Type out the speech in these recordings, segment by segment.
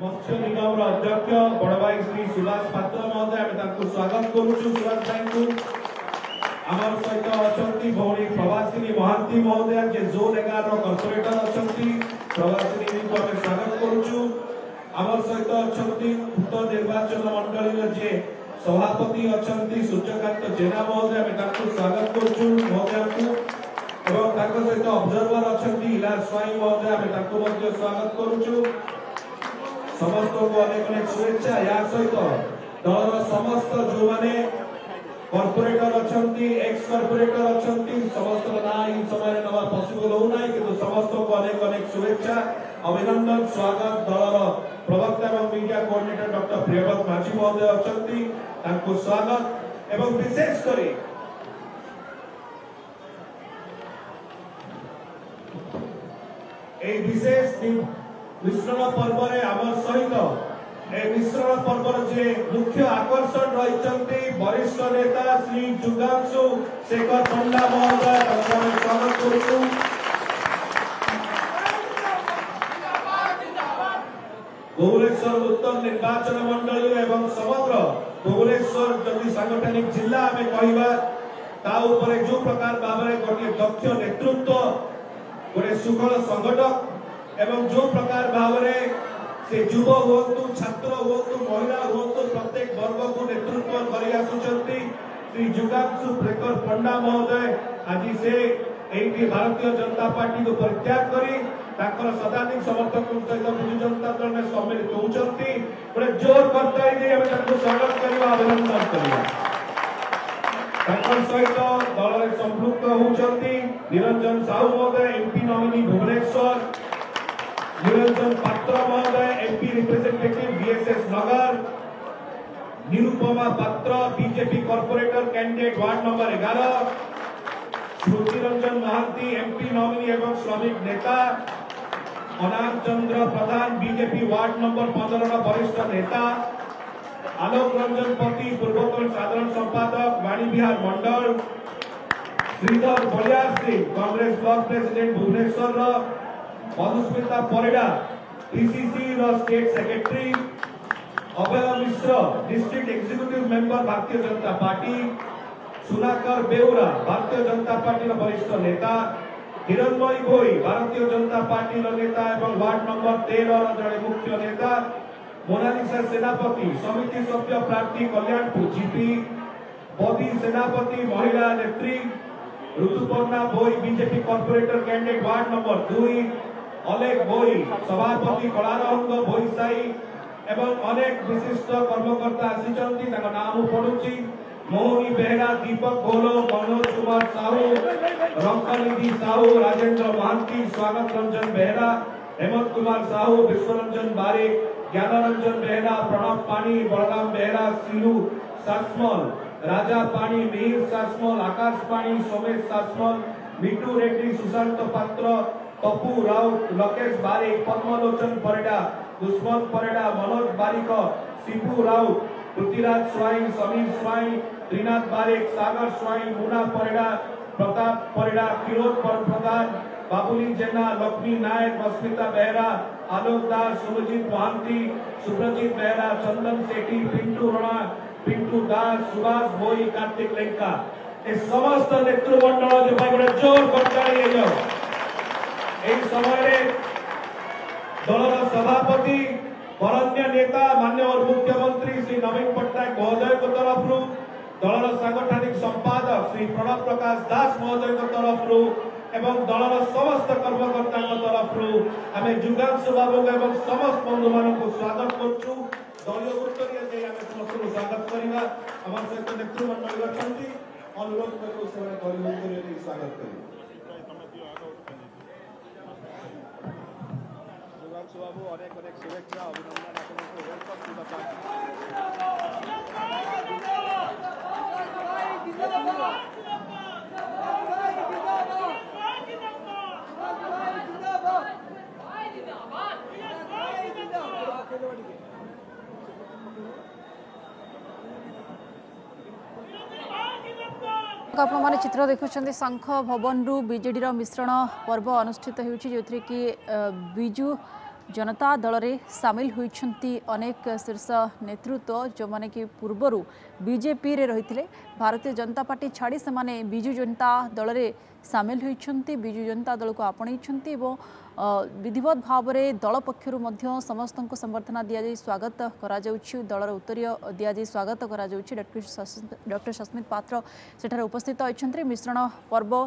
मत्स्य निगम अध्यक्ष बड़ भाई श्री सुभाष पात्र महोदय आम स्वागत करुचु। सुभाष भाई को आमर सहित अच्छा भौणी प्रभासिनी महांती महोदय जे जोन 11 कॉर्पोरेटर अच्छा प्रभासिनी को आम स्वागत करुचु। आमर सहित अच्छा उत्तर निर्वाचन मंडल जे सभापति अच्छा सूर्यकांत जेना महोदय आम स्वागत करुचु महोदय को सहित ऑब्जर्वर अच्छा इला स्वाई महोदय आम स्वागत करुचु। समस्त को अनेक अनेक शुभेच्छा। या सहित दल समस्त जो माने कॉर्पोरेटर अछंती एक्स कॉर्पोरेटर अछंती समस्त ना इन समय नवा पॉसिबल हो नाही कि समस्त को अनेक अनेक शुभेच्छा अभिनंदन स्वागत। दल प्रवक्ता एवं मीडिया कोऑर्डिनेटर डॉक्टर प्रियव्रत माझी महोदय अछंती तांको स्वागत एवं विशेष करी ए विशेष मिश्रण पर्व रे आमर सहित ए मिश्रण पर्व जे मुख्य आकर्षण रहिचंती वरिष्ठ नेता श्री जुगांशु शेखर पंडा महोदय स्वागत करूछु। भुवनेश्वर उत्तर निर्वाचन मंडल एवं समग्र भुवनेश्वर जदि सांगठनिक जिला में कहबा ता ऊपर जो प्रकार भाबरे गोटे दक्ष नेतृत्व गोटे सुखल संगठक एवं जो प्रकार भावरे से युव होतु छात्र होतु महिला होतु प्रत्येक वर्ग को नेतृत्व करि आसुचंती श्री जुगांशु शेखर पंडा महोदय आज से एटी भारतीय जनता पार्टी को परित्याग करी ताकर शताधिक समर्थक सहित बिजु जनता दल में सम्मिलित होउचंती बड़े जोर करताई दे हम ताको स्वागत करबा अभिनंदन करबा। ताकर सहित दल रे संपृक्त होउचंती निरंजन साहू महोदय एमपी नॉमिनी भुवनेश्वर, निरंजन पात्र महोदय MP representative BSS Nagar, Nirupama Patra BJP corporator candidate ward number 11, Shruti Ranjan Mahanti MP nominee एवं श्रमिक नेता, Anam Chandra Pradhan BJP ward number 15 वरिष्ठ नेता, आलोक रंजन पति पूर्वतन साधारण संपादक वाणी विहार मंडल, Sridhar Baliyar Singh Congress block president Bhubaneswar, Madhusmita Parida PCC रो state secretary, Abhay Mishra district executive member Bharatiya Janata party, सुनाकर बेउरा भारतीय जनता पार्टी रो वरिष्ठ नेता, हिरणमयी भोई भारतीय जनता पार्टी रो नेता एवं वार्ड नंबर 13 रो जड़े मुख्य नेता, मोनालिसा सेनापति समिति सभ्य प्रार्थी कल्याणपुर जीपी, बॉबी सेनापति महिला नेत्री, Rituparna Bhoi BJP corporator candidate ward number 2, Alekh Bhoi सभापति कलारंग भोईसाई एवं अनेक विशिष्ट कर्मकर्ता आसीचंती ताका नाम पडुची मोहनी बेहरा, दीपक गोलो, मनोज कुमार साहू, रंकानिधि साहू, राजेंद्र महांती, स्वागत रंजन बेहरा, हेमंत कुमार साहू, विश्वरंजन बारे, ज्ञानरंजन बेहरा, प्रणव पानी, बलराम बेहरा, सिलू सासमल, राजा पानी, मिहिर सासमल, आकाश पानी, सोमेश सासमल, मिट्टू रेड्डी, सुशांत पात्र, तपू राउत, लकेश बारे, पद्मलोचन परिडा, दुष्मंत परिडा, मनोज बारिक, शिबू राउत, पृथ्वीराज स्वाई, समीर स्वाई, त्रिनाथ बारिक, सागर स्वाई, मुना परिडा, प्रताप परिडा, किरोद प्रधान, बाबुली जेना, लक्ष्मी नायक, मस्मिता बेहरा, आलोक दास, सुरजीत महांती, सुब्रजीत बेहरा, चंदन सेठी, पिंटू रणा, पिंटू दास, सुभाष भोई, कार्तिक लेंका ए समस्त नेतृमंडल जो जोर करताली जाओ। एक समय दलर सभापति वरण्य नेता माननीय मुख्यमंत्री श्री नवीन पट्टनायक महोदय को तरफ दलर सांगठनिक संपादक श्री प्रणव प्रकाश दास महोदय को तरफ एवं दलर समस्त कर्मकर्ता तरफ आम जुगांशु बाबू एवं समस्त बंधु मान को स्वागत करूँ। दलीय उत्तरीय जे आम समस्त को स्वागत करवा आम सहित नेतृमंडल अच्छा अनुरोध कर दलीय उत्तरीय स्वागत करें। बाबू अनेक अनेक शुभेच्छा अभिनंदन आपको वेलकम टू द आपने चित्र देखुं शंख भवन रु बीजेडी मिश्रण पर्व अनुष्ठित होती कि बिजु जनता दल में सामिल होती अनेक शीर्ष नेतृत्व जो माने कि पूर्वर बीजेपी रे रही भारतीय जनता पार्टी छाड़ी से माने बिजु जनता दल में सामिल होती बिजु जनता दल को आपणई विधिवत भाव में दल पक्षर समस्त को संबर्धना दि जाए स्वागत करा दलर उत्तरीय दि जाए स्वागत करा डॉक्टर सस्मित पात्र सेठार उपस्थित अच्छा मिश्रण पर्व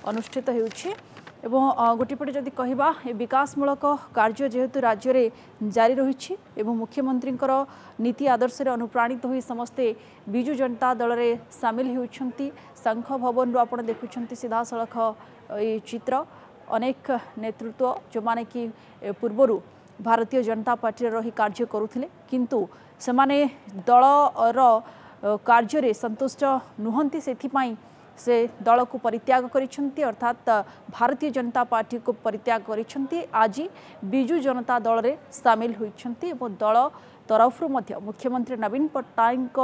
अनुष्ठित होउछि एवं गोटेपटे जदि कहवा विकासमूलक कार्य जेहेतु राज्य में जारी रही मुख्यमंत्री नीति आदर्श अनुप्राणित हो समस्ते बिजु जनता दल में सामिल होती शंख भवन रू आप देखुं सीधा सड़क ये चित्र अनेक नेतृत्व जो माने कि पूर्वर भारतीय जनता पार्टी रही कार्य करुथिले किंतु सेमाने दलर कार्य संतुष्ट नुहंती से दल को परित्याग करिसेंती अर्थात भारतीय जनता पार्टी को परित्याग करिसेंती आज बिजु जनता दल में सामिल होइछंती एवं दल तरफ मुख्यमंत्री नवीन पट्टनायक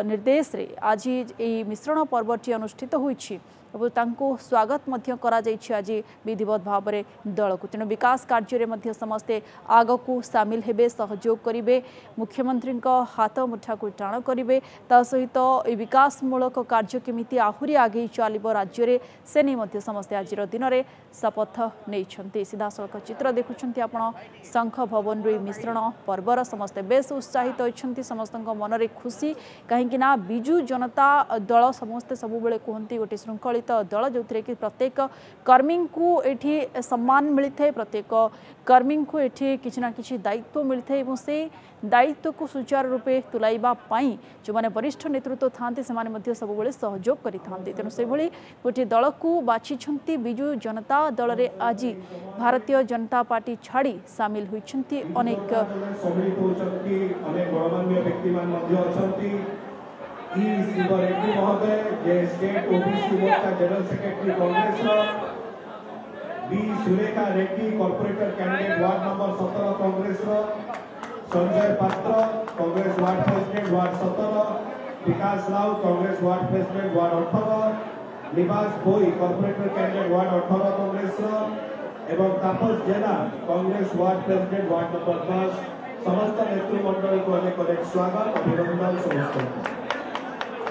निर्देश रे आज ये मिश्रण पर्वटी अनुष्ठित होइछि और तांको स्वागत करा जाइछि आज विधिवत भाव में दल को तेणु विकास कार्य में समस्ते आग को सामिल हेबे सहयोग करिवे मुख्यमंत्री हाथ मुठा को टाण करिवे ता सहित विकासमूलक कार्य केमिति आहुरी आगे चलिबो राज्य रे से नहीं समस्ते आज दिन में शपथ नहीं सीधा सड़क चित्र देखुंत आपण शंख भवन रू मिश्रण पर्वर समस्ते बेस उत्साहित होती समस्त मन में खुशी कहीं बिजु जनता दल समस्ते सब बेले कहते गोटे श्रृंखलित दल जो कि प्रत्येक कर्मी को ये सम्मान मिलता है प्रत्येक कर्मी को ये किसी ना किसी दायित्व मिलता है से दायित्व को सुचारू रूपे तुलाइवाई जो मैंने वरिष्ठ नेतृत्व था से सब बेले सहयोग करते तेणु से गोटे दल को बाछी बिजु जनता दल में आज भारतीय जनता पार्टी छाड़ी सामिल होती अनेक B Surekha Reddy corporator candidate ward number 17 Congress Sanjay Patra Congress ward president ward 17 Vikas Rao Congress ward president ward 18 Nivas Boi corporator candidate ward 18 Congress एवं Tapas Jena Congress ward president ward number 10 समस्त नेतृमंडल को अनेक स्वागत अभिनंदन समस्त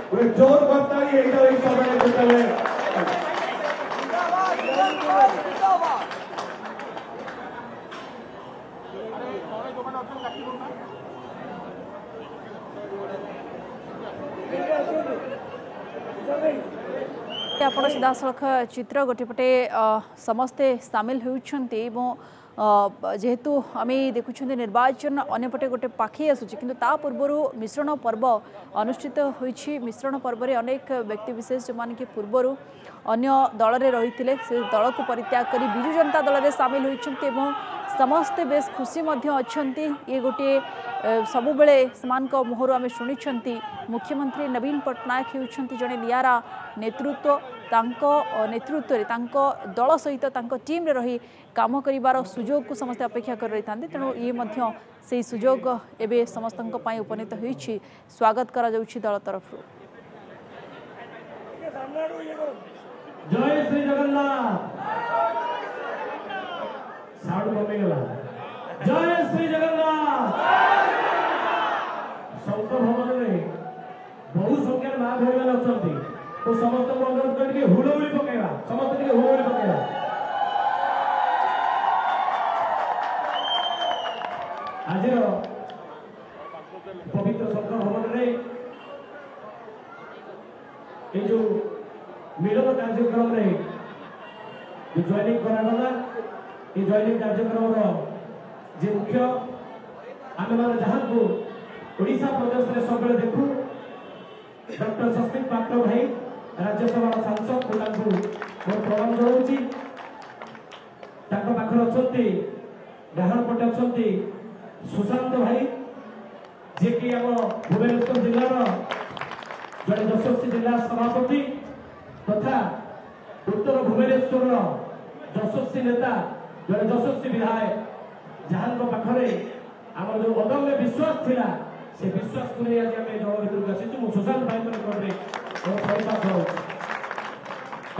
जोर करता ही एक समय जितने आपण सीधा सड़क चित्र गोटेपटे समस्ते सामिल होती जेहेतु आम देखुं निर्वाचन अन्यपटे गोटे पाखे आसूँ कि पूर्वर मिश्रण पर्व अनुष्ठित होती मिश्रण पर्व में अनेक व्यक्तिविशेष जो मान कि पूर्वर अन्य दल में रही से दल को परित्याग कर बिजु जनता दल में सामिल होती समस्ते बेस खुशी अच्छा ये गोटे सबु बेले मुहर आम शुणी मुख्यमंत्री नवीन पट्टनायक होती जड़े नियारा नेतृत्व नेतृत्व दल सहित टीम रे रही काम करिवार सुजोग को समस्त अपेक्षा कर रही था तेणु ये से सुजोग एवं समस्त उपनीत होती स्वागत करा जाउछि दल तरफ जय श्री जगन्नाथ साउंड कमी गला जय श्री जगन्नाथ शंख भवन में बहु संख्या मां भई वाला अछंती तो समस्त को अनुरोध कर के हुलहुली पकेवा समस्त के हुलहुली पकेवा आज पवित्र शंख भवन रे ये जो मिलन कार्यक्रम रे जो जॉइनिंग करागला ये जॉइनिंग कार्यक्रम जे मुख्य आम मान जहाँ को ओडिशा प्रदेश में सब देखू डॉक्टर सस्मित पात्र भाई राज्यसभा सांसद को प्रणाम जनाऊँगी पाखर अच्छा डाहण पटे अच्छा सुशांत भाई जे कि आम भुवनेश्वर जिलार जड़े यशस्वी जिला सभापति तथा उत्तर भुवनेश्वर यशस्वी नेता जड़े यशस्वी विधायक जहाँ पाखरे आम जो अदम्य विश्वास थिला से विश्वास को नहीं आज आम जन भर आसी सुशांत भाई निकट में